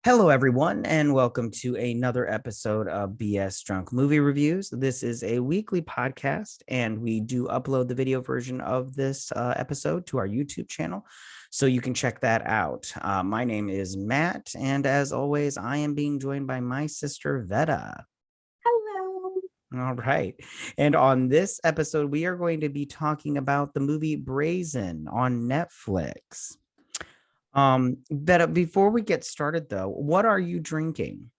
Hello, everyone, and welcome to another episode of BS Drunk Movie Reviews. This is a weekly podcast, and we do upload the video version of this episode to our YouTube channel, so you can check that out. My name is Matt, and as always, I am being joined by my sister, Vetta. Hello. All right. And on this episode, we are going to be talking about the movie Brazen on Netflix. Betta, before we get started though, what are you drinking?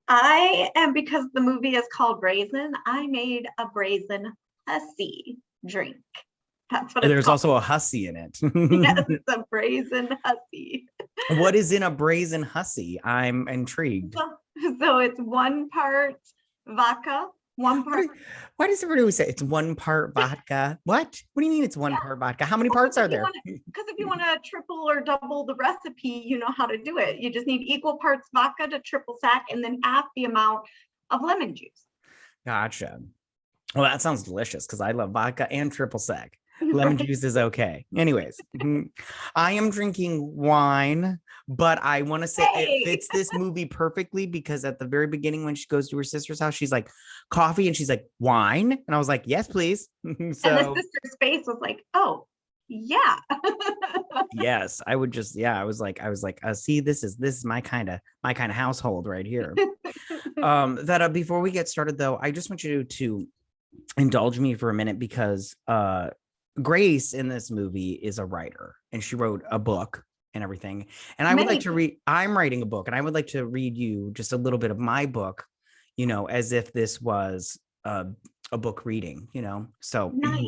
I am, because the movie is called Brazen, I made a brazen hussy drink. That's what it's There's called. also a hussy in it. Yes, it's a brazen hussy. What is in a brazen hussy? I'm intrigued. So it's one part vodka, one part. Why does everybody always say it's one part vodka? What do you mean it's one part vodka? How many parts are there? Because if you want to triple or double the recipe, you know how to do it. You just need equal parts vodka to triple sec and then half the amount of lemon juice. Gotcha. Well, that sounds delicious because I love vodka and triple sec. Lemon juice is okay. Anyways, I am drinking wine, but I want to say it fits this movie perfectly because at the very beginning, when she goes to her sister's house, she's like, coffee, and she's like, wine. And I was like, yes, please. So and the sister's face was like, oh, yeah. Yes, I would just, I was like, see, this is my kind of household right here. That before we get started though, I just want you to indulge me for a minute because Grace in this movie is a writer and she wrote a book and everything. And I would like to read, I'm writing a book and I would like to read you just a little bit of my book, as if this was a book reading, so nice.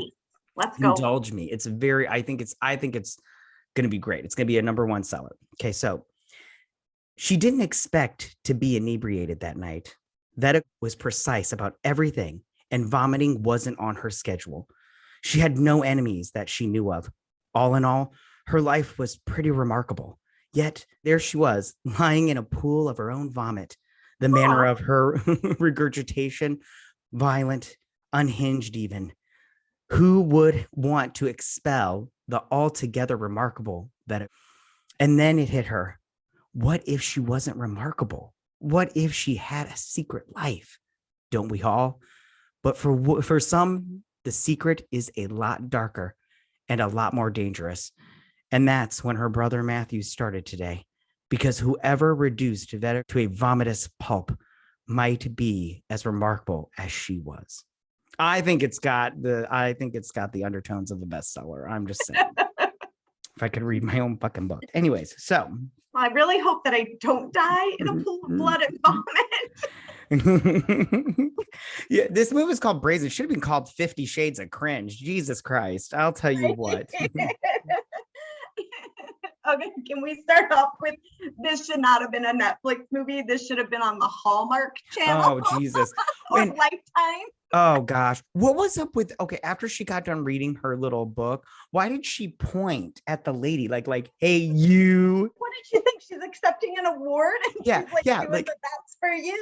Let's go. Indulge me. It's I think it's going to be great. It's going to be a #1 seller. Okay. So she didn't expect to be inebriated that night. Vetta was precise about everything and vomiting wasn't on her schedule. She had no enemies that she knew of. All in all, her life was pretty remarkable. Yet there she was, lying in a pool of her own vomit. The manner of her regurgitation, violent, unhinged even. Who would want to expel the altogether remarkable Vetta? And then it hit her. What if she wasn't remarkable? What if she had a secret life? Don't we all? But for some, the secret is a lot darker and a lot more dangerous. And that's when her brother Matthew started today. Because whoever reduced Vetta to a vomitous pulp might be as remarkable as she was. I think it's got the undertones of a bestseller. I'm just saying. If I could read my own fucking book. Anyways, so I really hope that I don't die in a pool of blood and vomit. Yeah, this movie is called Brazen. It should have been called 50 Shades of Cringe. Jesus Christ. I'll tell you what. Okay, can we start off with this should not have been a Netflix movie. This should have been on the Hallmark channel. Oh, Jesus. Or Lifetime. Oh, gosh. What was up with, after she got done reading her little book, why did she point at the lady like, hey, you? What did she think? She's accepting an award? And yeah, she's like, that's for you.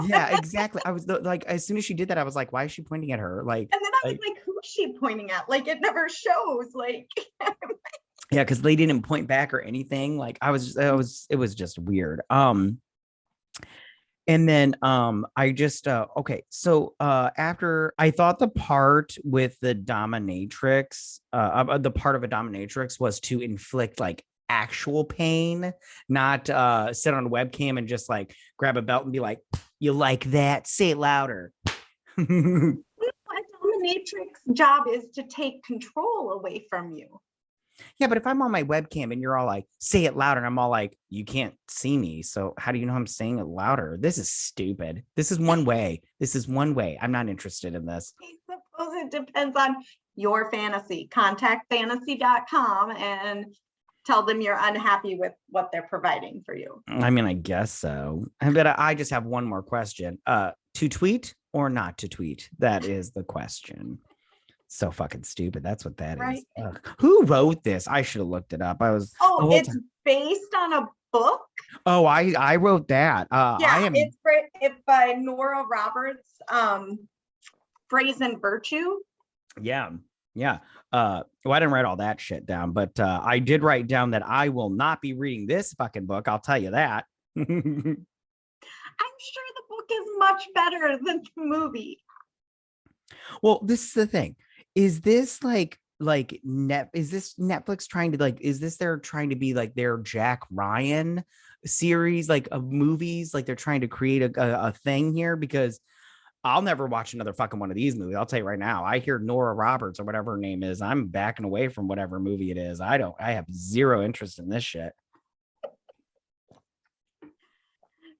Yeah, exactly. I was like, as soon as she did that, I was like, why is she pointing at her? Like, and then I was like, who's she pointing at? Like, it never shows. Like, yeah, because they didn't point back or anything. Like, it was just weird. And then I just so after I thought the part with the dominatrix, the part of a dominatrix was to inflict like actual pain, not sit on a webcam and just like grab a belt and be like, you like that? Say it louder. A dominatrix job is to take control away from you. Yeah, but if I'm on my webcam and you're all like, say it louder, and I'm all like, you can't see me, so how do you know I'm saying it louder? This is stupid. This is one way. I'm not interested in this. I suppose it depends on your fantasy. Contact fantasy.com and tell them you're unhappy with what they're providing for you. I mean, I guess so. But I just have one more question. To tweet or not to tweet? That is the question. So fucking stupid. That's what that is. Ugh. Who wrote this? I should have looked it up. It's based on a book. Oh, I wrote that. It's by Nora Roberts, Brazen Virtue. Yeah. Well, I didn't write all that shit down, but I did write down that I will not be reading this fucking book. I'll tell you that. I'm sure the book is much better than the movie. Well, this is the thing. Is this is this Netflix trying to is this they're trying to be like their Jack Ryan series like of movies? Like they're trying to create a thing here because I'll never watch another fucking one of these movies. I'll tell you right now. I hear Nora Roberts or whatever her name is. I'm backing away from whatever movie it is. I have zero interest in this shit.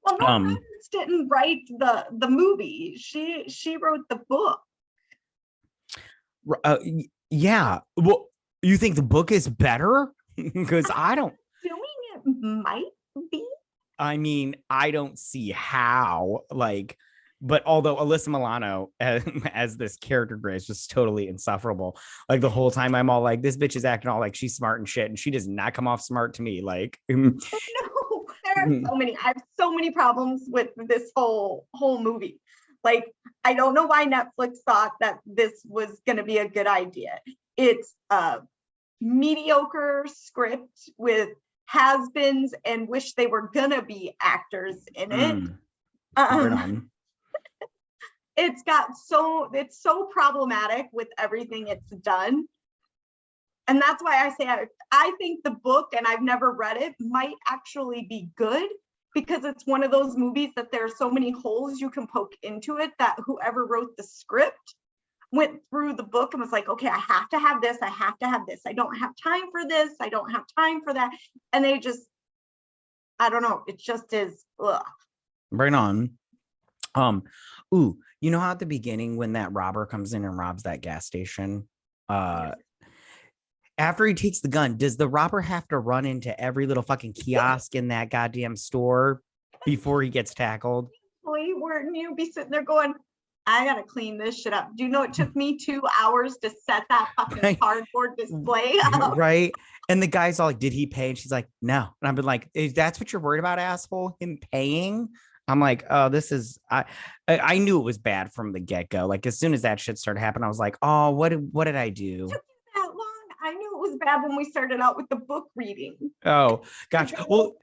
Well, Nora Roberts didn't write the movie. She wrote the book. Yeah. Well, you think the book is better? Because I don't. Assuming it might be. I mean, I don't see how. But although Alyssa Milano as this character Grace was totally insufferable, like the whole time I'm all like, this bitch is acting all like she's smart and shit, and she does not come off smart to me. Like, no, there are so many. I have so many problems with this whole movie. Like, I don't know why Netflix thought that this was going to be a good idea. It's a mediocre script with has-beens and wish they were gonna be actors in it. It's so problematic with everything it's done. And that's why I say I think the book, and I've never read it, might actually be good because it's one of those movies that there are so many holes you can poke into it that whoever wrote the script went through the book and was like, okay, I have to have this. I have to have this. I don't have time for this. I don't have time for that. And they just, I don't know. It just is. Ugh. Right on. Ooh, you know how at the beginning when that robber comes in and robs that gas station, after he takes the gun, does the robber have to run into every little fucking kiosk in that goddamn store before he gets tackled? Wouldn't you be sitting there going, I gotta clean this shit up? Do you know it took me 2 hours to set that fucking cardboard display up? Right. And the guy's all like, did he pay? And she's like, no. And I've been like, that's what you're worried about, asshole? Him paying? I'm like, oh, this is, I knew it was bad from the get-go. Like as soon as that shit started happening, I was like, oh, what did I do? It took that long. I knew it was bad when we started out with the book reading. Oh, gotcha. Well,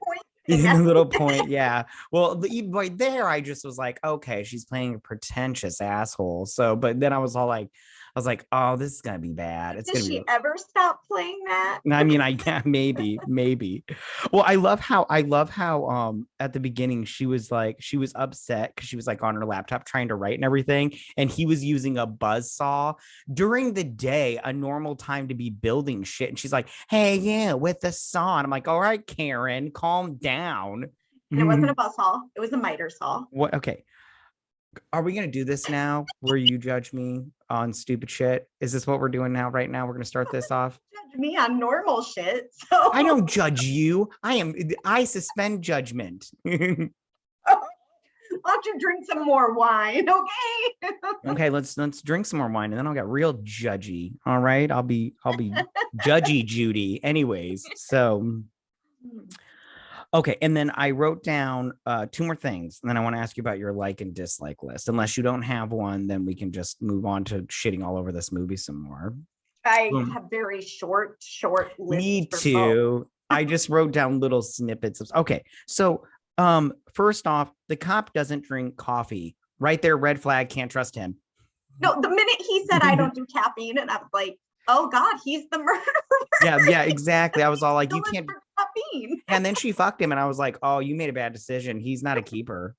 in a little point, yeah. Well, even right there, I just was like, okay, she's playing a pretentious asshole. So, but then I was like, oh, this is gonna be bad. It's Did she ever stop playing that? I mean, I can't. Maybe. Well, I love how at the beginning she was upset because she was like on her laptop trying to write and everything, and he was using a buzz saw during the day, a normal time to be building shit, and she's like, "Hey, yeah, with the saw." And I'm like, "All right, Karen, calm down." And it wasn't a buzz saw; it was a miter saw. What? Okay. Are we gonna do this now where you judge me on stupid shit? Is this what we're doing now? Right now, we're gonna start this off. Judge me on normal shit. So I don't judge you. I suspend judgment. Why don't you drink some more wine? Okay. Okay, let's drink some more wine and then I'll get real judgy. All right. I'll be judgy Judy. Anyways, so okay, and then I wrote down 2 more things, and then I want to ask you about your like and dislike list. Unless you don't have one, then we can just move on to shitting all over this movie some more. I have very short lists. Me too. I just wrote down little snippets of. Okay, so first off, the cop doesn't drink coffee. Right there, red flag. Can't trust him. No, the minute he said I don't do caffeine, and I was like, oh God, he's the murderer. Yeah, exactly. I was all like, you can't. Caffeine. And then she fucked him, and I was like, oh, you made a bad decision. He's not a keeper.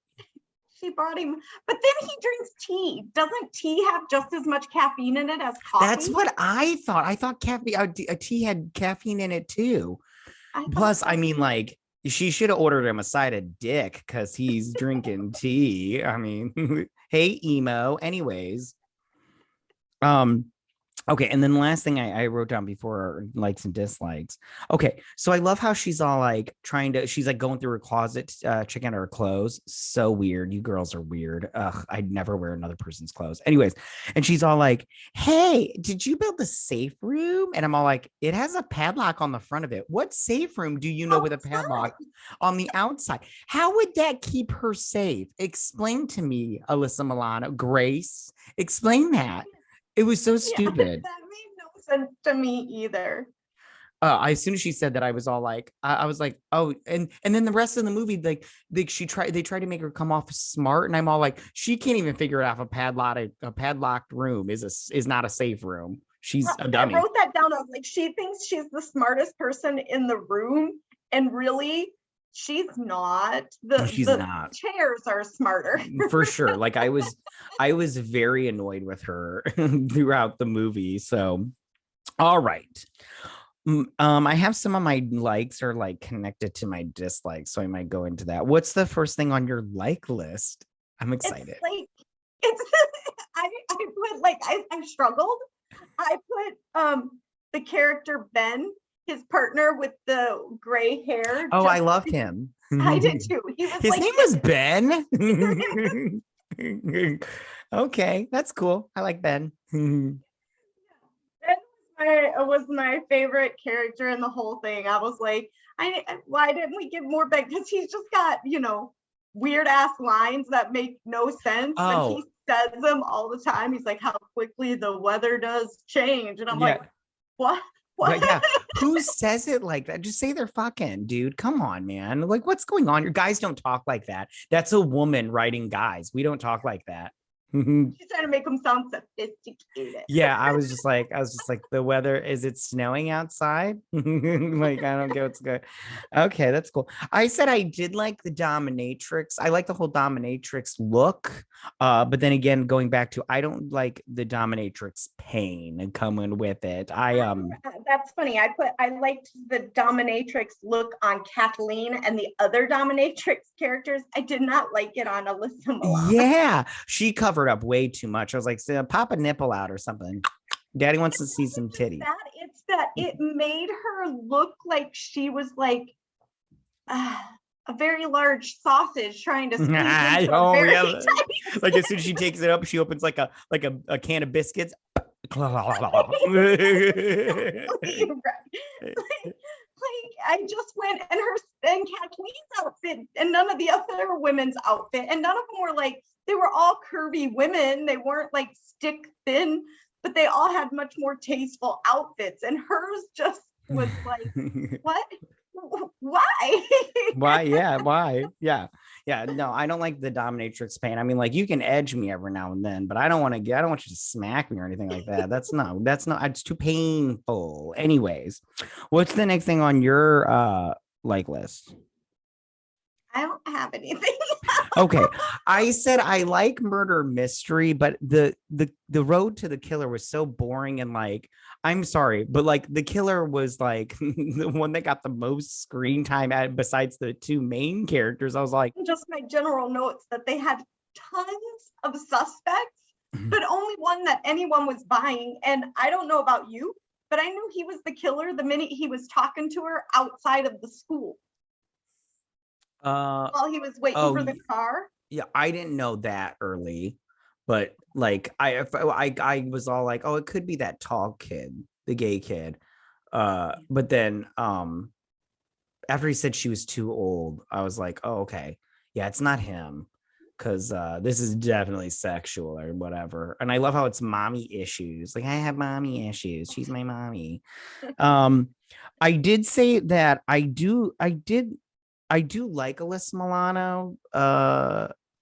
She brought him, but then he drinks tea. Doesn't tea have just as much caffeine in it as coffee? That's what I thought. I thought a tea had caffeine in it too. Plus, I mean, like, she should have ordered him a side of dick because he's drinking tea. I mean, hey, emo. Anyways, okay, and then the last thing I wrote down before likes and dislikes. Okay, so I love how she's all like she's like going through her closet, checking out her clothes. So weird. You girls are weird. Ugh, I'd never wear another person's clothes. Anyways, and she's all like, hey, did you build the safe room? And I'm all like, it has a padlock on the front of it. What safe room do you know with a padlock on the outside? How would that keep her safe? Explain to me, Alyssa Milano. Grace, explain that. It was so stupid. That made no sense to me either. As soon as she said that, I was all like, I was like, oh, and then the rest of the movie, like they tried to make her come off smart, and I'm all like, she can't even figure out if a padlocked room is not a safe room. She's a I dummy. wrote that down. I was like, she thinks she's the smartest person in the room, and really, she's not. She's The not. chairs are smarter. For sure. Like I was very annoyed with her throughout the movie. So, all right. I have some of my likes are like connected to my dislikes, so I might go into that. What's the first thing on your like list? I'm excited. It's like it's I put like I struggled. I put the character Ben, his partner with the gray hair. Oh, I loved him. I did too. He was His like, name was Ben. Okay, that's cool. I like Ben. was my favorite character in the whole thing. I was like, why didn't we give more back? Because he's just got, weird ass lines that make no sense. And he says them all the time. He's like, how quickly the weather does change. And I'm like, what? Yeah. Who says it like that? Just say they're fucking, dude. Come on, man. Like, what's going on? Your guys don't talk like that. That's a woman writing guys. We don't talk like that. She's trying to make them sound sophisticated. Yeah, I was just like, the weather, is it snowing outside? Like, I don't get what's good. Okay, that's cool. I said I did like the dominatrix. I like the whole dominatrix look. But then again, going back to, I don't like the dominatrix pain coming with it. That's funny. I liked the dominatrix look on Kathleen and the other dominatrix characters. I did not like it on Alyssa Milano. Yeah, she covered up way too much. I was like, pop a nipple out or something. Daddy wants to see some titties. It's that it made her look like she was like a very large sausage trying to squeeze into a very tiny like as soon as she takes it up, she opens like a can of biscuits. I just went and Kathleen's outfit and none of the other women's outfit, and none of them were like, they were all curvy women. They weren't like stick thin, but they all had much more tasteful outfits, and hers just was like, what? Why? Why? Yeah. Why? Yeah. Yeah. No, I don't like the dominatrix pain. I mean, like, you can edge me every now and then, but I don't want you to smack me or anything like that. That's not, it's too painful. Anyways, what's the next thing on your like list? I don't have anything. Okay. I said I like murder mystery, but the road to the killer was so boring, and like, I'm sorry, but like the killer was like the one that got the most screen time besides the two main characters. I was like, just my general notes that they had tons of suspects, but only one that anyone was buying. And I don't know about you, but I knew he was the killer the minute he was talking to her outside of the school. While he was waiting for the car. Yeah, I didn't know that early, but like I was all like, oh, it could be that tall kid, the gay kid. But then after he said she was too old, I was like, oh, okay, yeah, it's not him, because this is definitely sexual or whatever. And I love how it's mommy issues. Like, I have mommy issues. She's my mommy. I did say that I do like Alyssa Milano.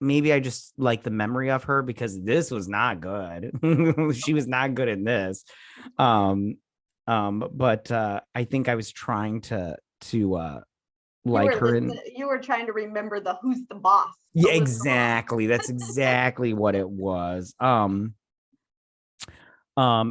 Maybe I just like the memory of her, because this was not good. She was not good in this. But I think I was trying to like her. You were trying to remember the who's the boss. Yeah, exactly. That's exactly what it was.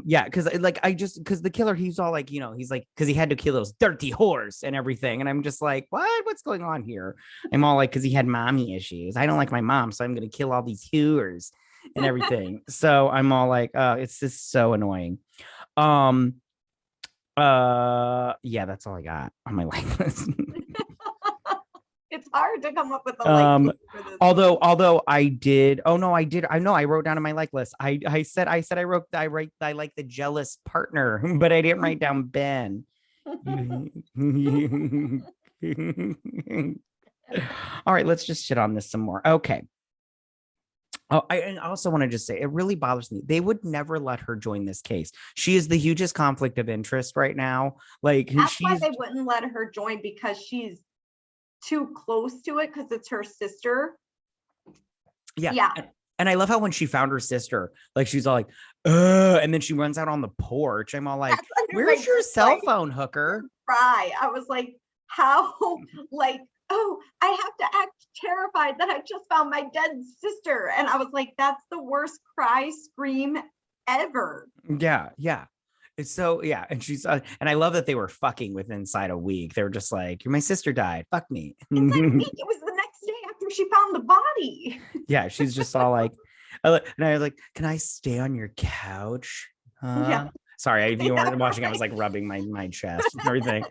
Yeah, because the killer, he's all like, he's like, because he had to kill those dirty whores and everything, and I'm just like, what's going on here? I'm all like, because he had mommy issues. I don't like my mom, so I'm gonna kill all these whores and everything. So I'm all like, it's just so annoying. Yeah, that's all I got on my like list. It's hard to come up with a like list for this. Although I did. Oh no, I did. I know I wrote down on my like list. I like the jealous partner, but I didn't write down Ben. All right, let's just shit on this some more. Okay. Oh, and I also want to just say it really bothers me. They would never let her join this case. She is the hugest conflict of interest right now. Like That's why she's they wouldn't let her join, because she's too close to it, because it's her sister. yeah. Yeah. And I love how when she found her sister, like she's all like, and then she runs out on the porch. I'm all like, where's your cell phone, hooker? Cry. I was like, how? Like, oh, I have to act terrified that I just found my dead sister. And I was like, that's the worst cry scream ever. Yeah, yeah. It's so yeah, and she's and I love that they were fucking within inside a week. They were just like, my sister died. Fuck me. Inside a week. It was the next day after she found the body. Yeah, she's just all like, and I was like, can I stay on your couch? Yeah. Sorry, if you weren't watching, I was like rubbing my chest and everything.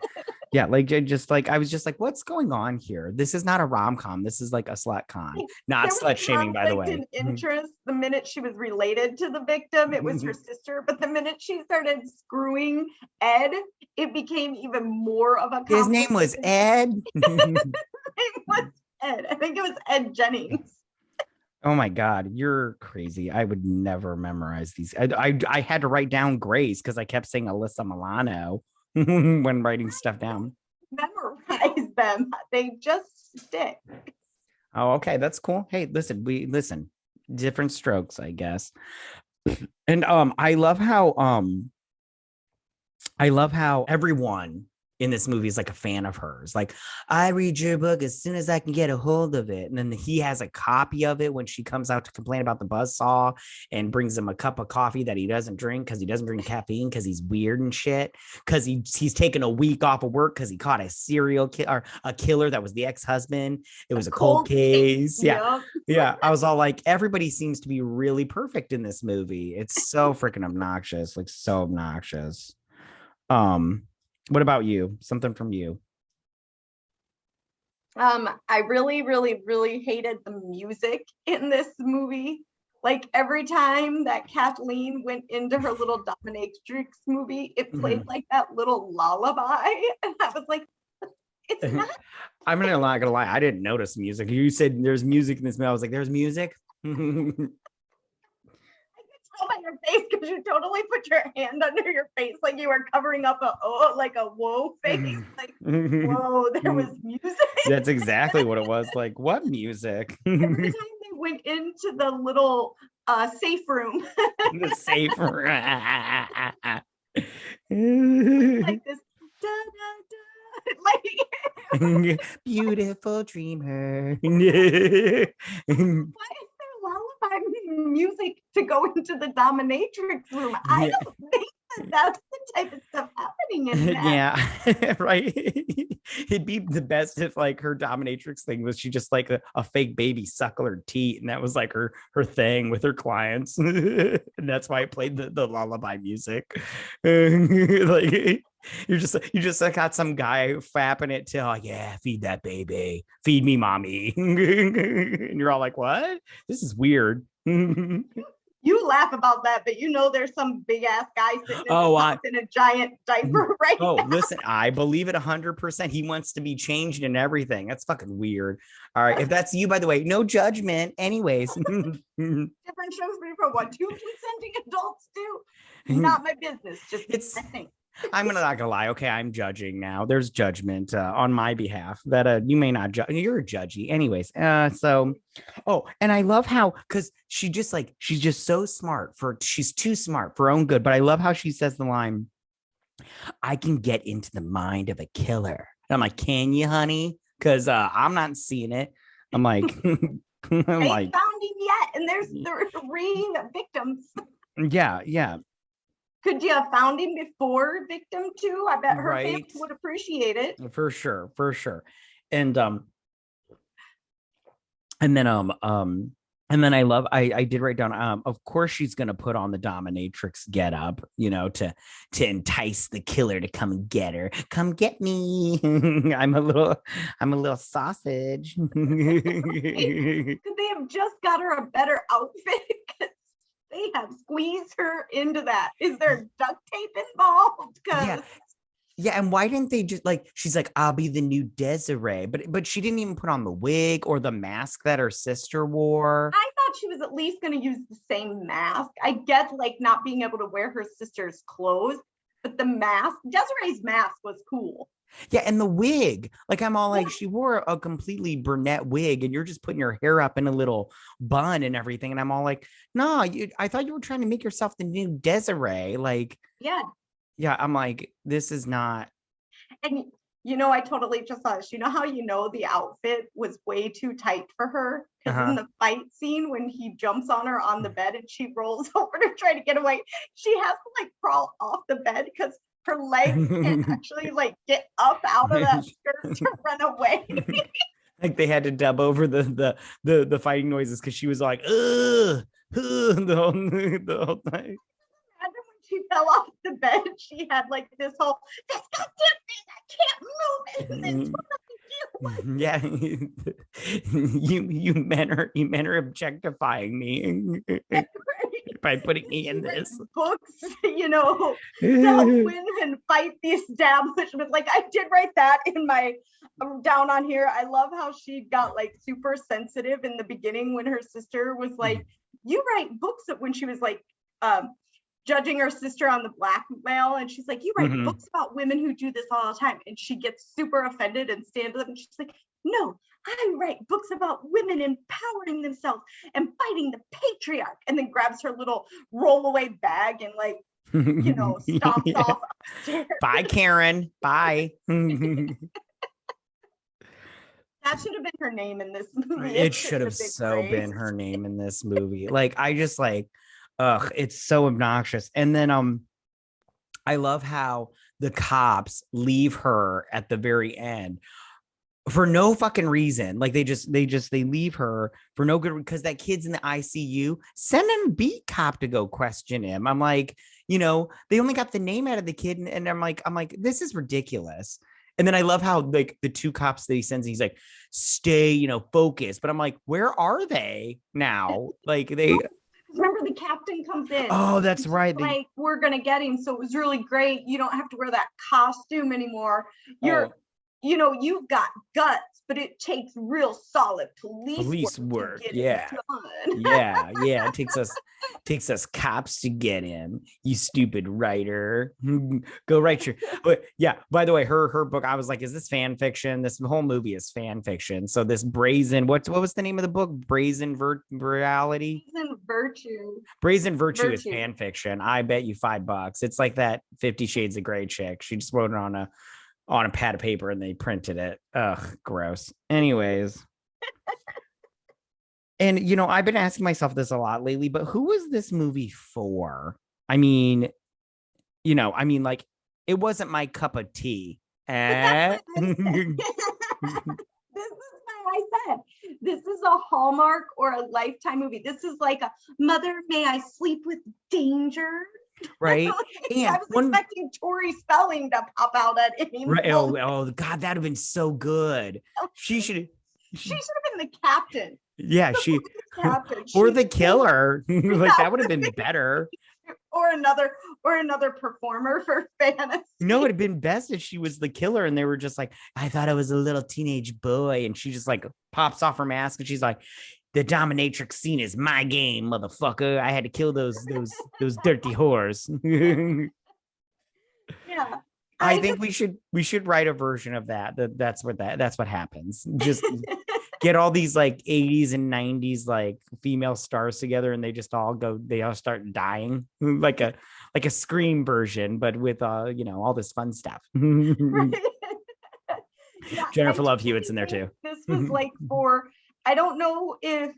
Yeah, like just like I was just like, what's going on here? This is not a rom-com. This is like a slut con, not slut shaming, by the way. Interest the minute she was related to the victim, it was her sister. But the minute she started screwing Ed, it became even more of a. His name was Ed. His name was Ed. I think it was Ed Jennings. Oh my God, you're crazy. I would never memorize these. I had to write down Grace because I kept saying Alyssa Milano when writing stuff down. Memorize them. They just stick. Oh, okay. That's cool. Hey, listen. Different strokes, I guess. And I love how everyone in this movie is like a fan of hers. Like, I read your book as soon as I can get a hold of it. And then he has a copy of it when she comes out to complain about the buzzsaw and brings him a cup of coffee that he doesn't drink because he doesn't drink caffeine because he's weird and shit. Because he's taken a week off of work because he caught a serial killer or a killer that was the ex-husband. It was a cold case. Yeah. Yep. Yeah. I was all like, everybody seems to be really perfect in this movie. It's so freaking obnoxious. Like so obnoxious. What about you? Something from you? I really, really, really hated the music in this movie. Like every time that Kathleen went into her little dominatrix movie, it played like that little lullaby. And I was like, it's not. I'm not gonna lie, I didn't notice music. You said there's music in this movie. I was like, there's music. By your face, because you totally put your hand under your face like you were covering up a whoa face. Like, whoa, there was music. That's exactly what it was. Like, what music? Every time they went into the little safe room. The safe room. Like this. Da, da, da. Like beautiful dreamer. Why is there lullaby music to go into the dominatrix room? I don't think that's the type of stuff happening in that. Yeah, right. It'd be the best if like her dominatrix thing was she just like a fake baby suckle her teat, and that was like her thing with her clients, and that's why I played the lullaby music. Like you just got some guy fapping it to like, yeah, feed that baby, feed me, mommy, and you're all like, what? This is weird. You laugh about that, but you know there's some big ass guy sitting in a giant diaper right now. Listen, I believe it 100%. He wants to be changed and everything. That's fucking weird. All right, if that's you, by the way, no judgment. Anyways, different shows for what 2 consenting adults do. Not my business. Just it's. I'm not gonna lie. Okay, I'm judging now. There's judgment on my behalf that you may not judge. You're judgy, anyways. So, and I love how because she's just so smart she's too smart for her own good. But I love how she says the line, "I can get into the mind of a killer." And I'm like, can you, honey? Because I'm not seeing it. I'm like, they found him yet, and they're reading victims. Yeah. Could you have found him before victim 2? I bet her family would appreciate it. For sure. And then I love I did write down of course she's gonna put on the dominatrix get up, to entice the killer to come and get her. Come get me. I'm a little sausage. Could they have just got her a better outfit? They have squeezed her into that. Is there duct tape involved? Yeah, and why didn't they just she's like, I'll be the new Desiree, but she didn't even put on the wig or the mask that her sister wore. I thought thought she was at least going to use the same mask. I get like not being able to wear her sister's clothes, but the mask, Desiree's mask was cool. Yeah, and the wig, like I'm all like, Yeah. she wore a completely brunette wig, and you're just putting your hair up in a little bun and everything, and I'm all like, no, I thought you were trying to make yourself the new Desiree, like, Yeah. yeah, I'm like, this is not. And I totally just thought, how the outfit was way too tight for her? Because in the fight scene, when he jumps on her on the bed and she rolls over to try to get away, she has to like crawl off the bed because her legs can't actually like get up out of that skirt to run away. Like they had to dub over the fighting noises because she was like, ugh, the whole time. Imagine when she fell off the bed, she had like this goddamn thing, I can't move it. Yeah, you men are objectifying me by putting me in this. Books, to win and fight the establishment. Like I did write that in my down on here. I love how she got like super sensitive in the beginning when her sister was like, you write books, when she was like judging her sister on the blackmail, and she's like, you write books about women who do this all the time, and she gets super offended and stands up and she's like, no, I write books about women empowering themselves and fighting the patriarch, and then grabs her little rollaway bag and like stomps off upstairs. Bye, Karen. Bye. That should have been her name in this movie. It should have so been her name in this movie. Like I just like, ugh, it's so obnoxious. And then I love how the cops leave her at the very end for no fucking reason. Like they leave her for no good, because that kid's in the ICU. Send him beat cop to go question him. I'm like, they only got the name out of the kid, and I'm like, this is ridiculous. And then I love how like the two cops that he sends, he's like, stay, focused. But I'm like, where are they now? Like they. Remember, the captain comes in. Oh, that's right. Like, we're gonna get him, so it was really great. You don't have to wear that costume anymore. You've got guts, but it takes real solid police work. Yeah. Yeah. It takes us cops to get him. You stupid writer. Go write your. But yeah, by the way, her book, I was like, is this fan fiction? This whole movie is fan fiction. So this Brazen, what was the name of the book? Brazen Reality? Brazen Virtue is fan fiction. I bet you $5. It's like that 50 Shades of Grey chick. She just wrote it on a pad of paper and they printed it. Ugh, gross. Anyways. And, I've been asking myself this a lot lately, but who was this movie for? I mean, like, it wasn't my cup of tea. This is why I said this is a Hallmark or a Lifetime movie. This is like a Mother, May I Sleep with Danger? Right. And I was expecting Tori Spelling to pop out at any moment. Oh God, that'd have been so good. She should have been the captain. Yeah, or the killer. Like that would have been better. Or another performer for fantasy. No, it'd have been best if she was the killer and they were just like, I thought I was a little teenage boy, and she just like pops off her mask and she's like, the dominatrix scene is my game, motherfucker. I had to kill those dirty whores. Yeah. I think we should write a version of that. That's what happens. Just get all these like 80s and 90s like female stars together, and they all start dying like a Scream version, but with all this fun stuff. Right. Yeah, Jennifer Love Hewitt's in there too. This was like I don't know if,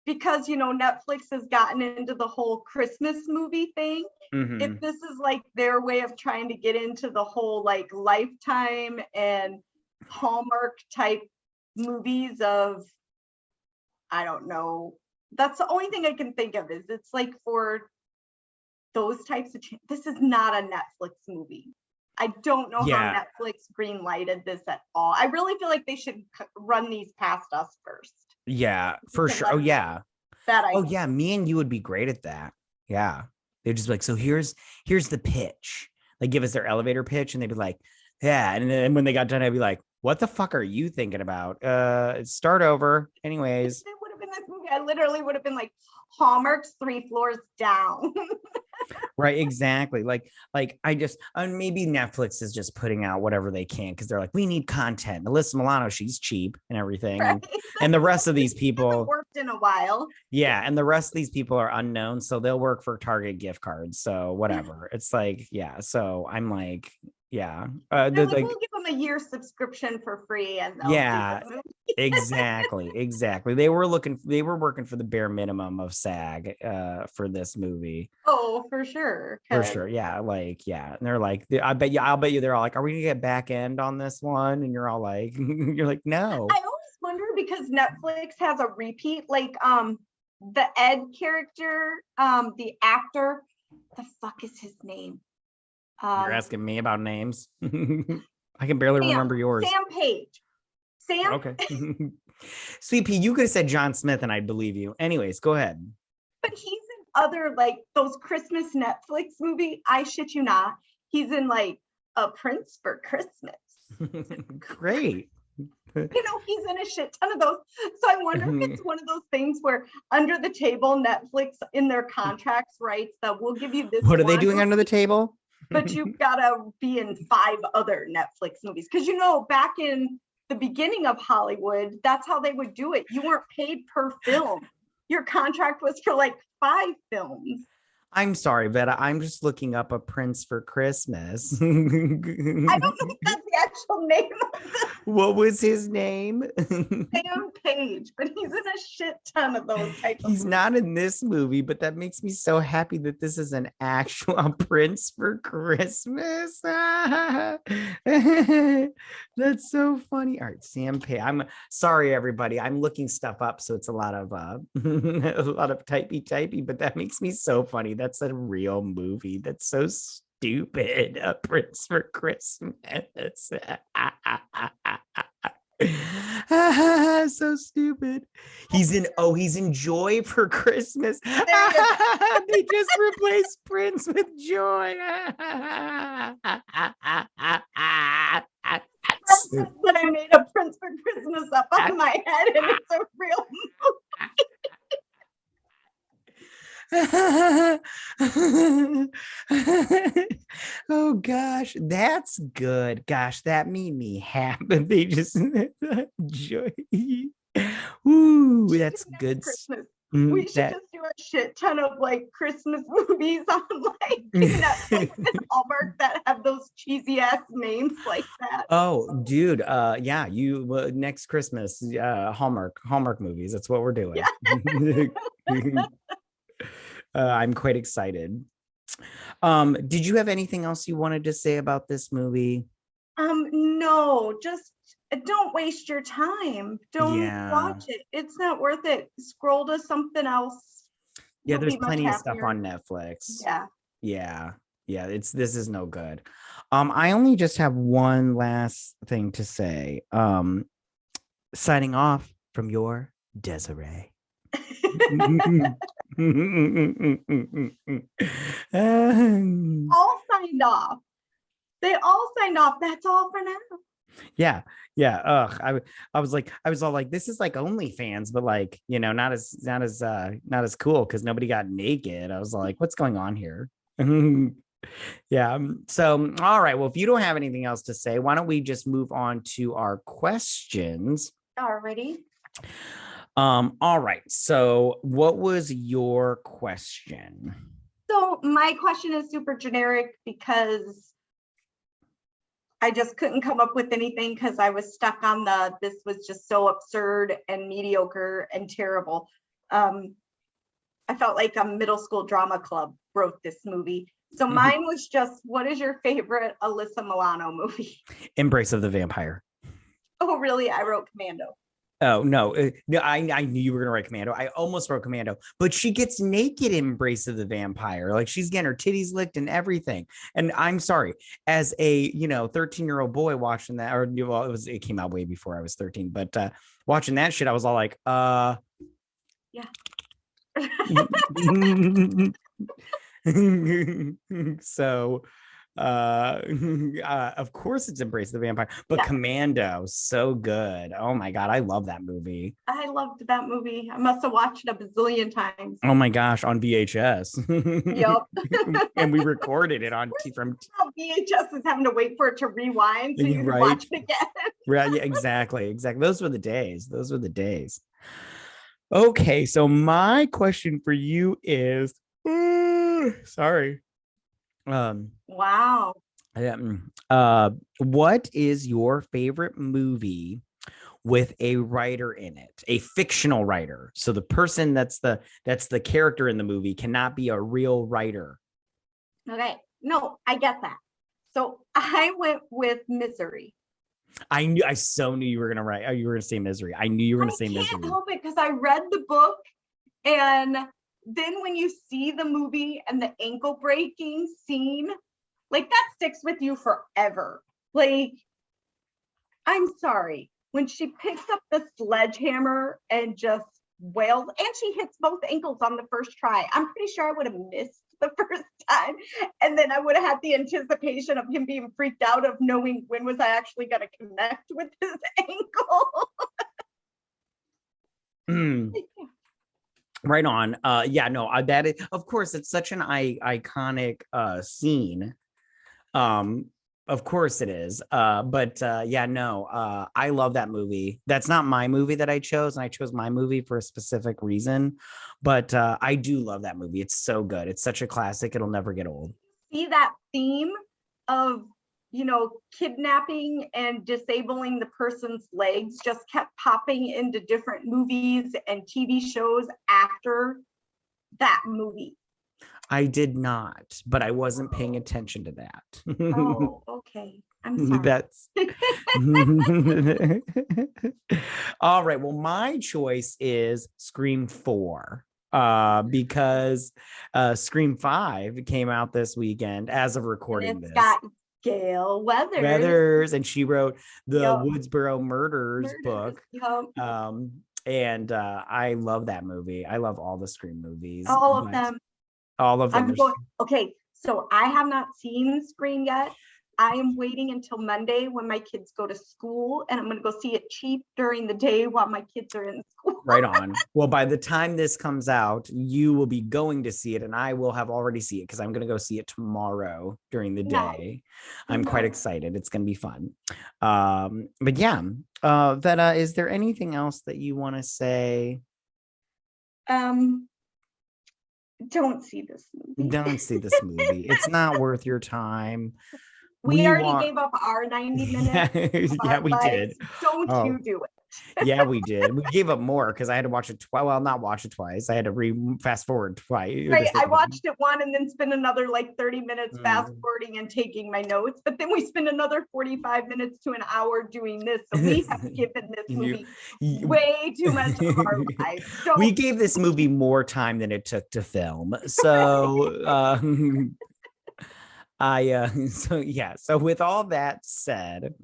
because Netflix has gotten into the whole Christmas movie thing, if this is like their way of trying to get into the whole like Lifetime and Hallmark type movies of, I don't know. That's the only thing I can think of, is it's like for those types of this is not a Netflix movie. I don't know how Netflix green lighted this at all. I really feel like they should run these past us first. Yeah, for sure. Oh yeah. Me and you would be great at that. Yeah. They'd just be like, so here's the pitch. Like give us their elevator pitch, and they'd be like, yeah. And then when they got done, I'd be like, what the fuck are you thinking about? Start over. Anyways. It would have been this movie. I literally would have been like, Hallmark's 3 floors down. Right, exactly. Like I just maybe Netflix is just putting out whatever they can because they're like, we need content. Alyssa Milano, she's cheap and everything, Right? and the rest of these Hasn't people, worked in a while. yeah, and the rest of these people are unknown, so they'll work for Target gift cards. So whatever. It's like, yeah. So I'm like, yeah, They're like, we'll give them a year subscription for free, and they'll yeah, exactly. They were working for the bare minimum of SAG for this movie. Oh, for sure. For sure. Yeah. Like, yeah. And they're like, I'll bet you they're all like, are we gonna get back end on this one? And you're all like, you're like, no. I always wonder because Netflix has a repeat, like the Ed character, the actor, the fuck is his name? You're asking me about names. I can barely remember yours. Sam Page. Sam. Okay. Sweet Pea, you could have said John Smith and I'd believe you. Anyways, go ahead. But he's in other like those Christmas Netflix movie. I shit you not. He's in like A Prince for Christmas. Great. He's in a shit ton of those. So I wonder if it's one of those things where under the table, Netflix in their contracts writes that we'll give you this. What are they doing under the table? But you've got to be in 5 other Netflix movies. Because, back in the beginning of Hollywood, that's how they would do it. You weren't paid per film. Your contract was for like 5 films. I'm sorry, Vetta. I'm just looking up A Prince for Christmas. I don't know if that's the actual name of the What was his name? Sam Page, but he's in a shit ton of those types of He's movies. not in this movie, but that makes me so happy that this is an actual A Prince for Christmas. That's so funny. All right, Sam Page. I'm sorry, everybody. I'm looking stuff up, so it's a lot of a lot of typey, but that makes me so funny. That's a real movie. That's so stupid. A Prince for Christmas. So stupid. He's in Joy for Christmas. They just replaced Prince with Joy. But I made A Prince for Christmas up on my head, and it's a real Oh gosh, that's good. Gosh, that made me happy. They just Joy. Ooh, that's good. Christmas. We should just do a shit ton of like Christmas movies on like Netflix and Hallmark that have those cheesy ass names like that. Oh, dude. Yeah, you next Christmas, Hallmark movies. That's what we're doing. Yeah. I'm quite excited. Did you have anything else you wanted to say about this movie? No, just don't waste your time. Don't watch it. It's not worth it. Scroll to something else. Yeah, there's plenty of stuff on Netflix. Yeah. This is no good. I only just have one last thing to say. Signing off from your Desiree. All signed off. They all signed off. That's all for now. Yeah. Ugh. I was all like, this is like OnlyFans, but like, not as cool because nobody got naked. I was like, what's going on here? Yeah. So, all right. Well, if you don't have anything else to say, why don't we just move on to our questions? Alrighty. All right. So what was your question? So my question is super generic because I just couldn't come up with anything because I was stuck on this was just so absurd and mediocre and terrible. I felt like a middle school drama club wrote this movie. So mine was just, what is your favorite Alyssa Milano movie? Embrace of the Vampire. Oh, really? I wrote Commando. Oh, no, I knew you were going to write Commando. I almost wrote Commando, but she gets naked in Embrace of the Vampire. Like she's getting her titties licked and everything. And I'm sorry, as a, 13-year-old boy watching that, or well, it came out way before I was 13, but watching that shit, I was all like, yeah. So Of course it's Embrace the Vampire, but Yeah. Commando, so good. Oh my God, I love that movie. I loved that movie. I must have watched it a bazillion times. Oh my gosh, on VHS. Yep. And we recorded it on from VHS is having to wait for it to rewind so you can right. watch it again. Right, yeah, exactly. Those were the days. Those were the days. Okay, so my question for you is sorry. Wow. What is your favorite movie with a writer in it, a fictional writer? So the person that's the character in the movie cannot be a real writer. Okay. No, I get that. So I went with Misery. I so knew you were gonna write. Oh, you were gonna say Misery. I knew you were gonna say Misery. I can't help it because I read the book, and then when you see the movie and the ankle breaking scene, like that sticks with you forever. Like, I'm sorry, when she picks up the sledgehammer and just wails, and she hits both ankles on the first try. I'm pretty sure I would have missed the first time, and then I would have had the anticipation of him being freaked out of knowing when was I actually going to connect with his ankle. Right on. Yeah, no, that is, of course, it's such an iconic scene. Of course it is. But yeah, no, I love that movie. That's not my movie that I chose, and I chose my movie for a specific reason. But I do love that movie. It's so good. It's such a classic. It'll never get old. See that theme of, kidnapping and disabling the person's legs just kept popping into different movies and TV shows after that movie. I did not, but I wasn't paying attention to that. Oh, okay. I'm sorry. That's all right. Well, my choice is Scream 4. Because Scream 5 came out this weekend as of recording this. Got Gail Weathers, and she wrote the Woodsboro Murders book. And I love that movie. I love all the Scream movies. All of them. Okay, so I have not seen Scream yet. I am waiting until Monday when my kids go to school, and I'm going to go see it cheap during the day while my kids are in school. Right on. Well, by the time this comes out, you will be going to see it, and I will have already seen it because I'm going to go see it tomorrow during the day. I'm quite excited. It's going to be fun. But yeah, Vetta, is there anything else that you want to say? Don't see this movie. Don't see this movie. It's not worth your time. We already gave up our 90 minutes. Yeah, we did. Don't you do it. Yeah, we did. We gave up more because I had to watch it twice. Well, not watch it twice. I had to fast forward twice. Right. I watched it one and then spend another 30 minutes fast forwarding and taking my notes. But then we spend another 45 minutes to an hour doing this. So we have given this movie way too much of our life. We gave this movie more time than it took to film. So so with all that said,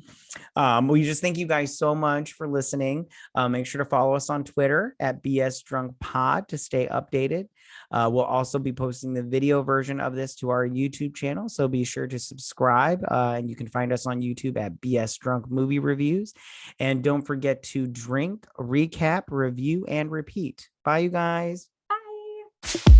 we just thank you guys so much for listening. Make sure to follow us on Twitter at BS Drunk Pod to stay updated. We'll also be posting the video version of this to our YouTube channel, so be sure to subscribe, and you can find us on YouTube at BS Drunk Movie Reviews. And don't forget to drink, recap, review, and repeat. Bye, you guys. Bye.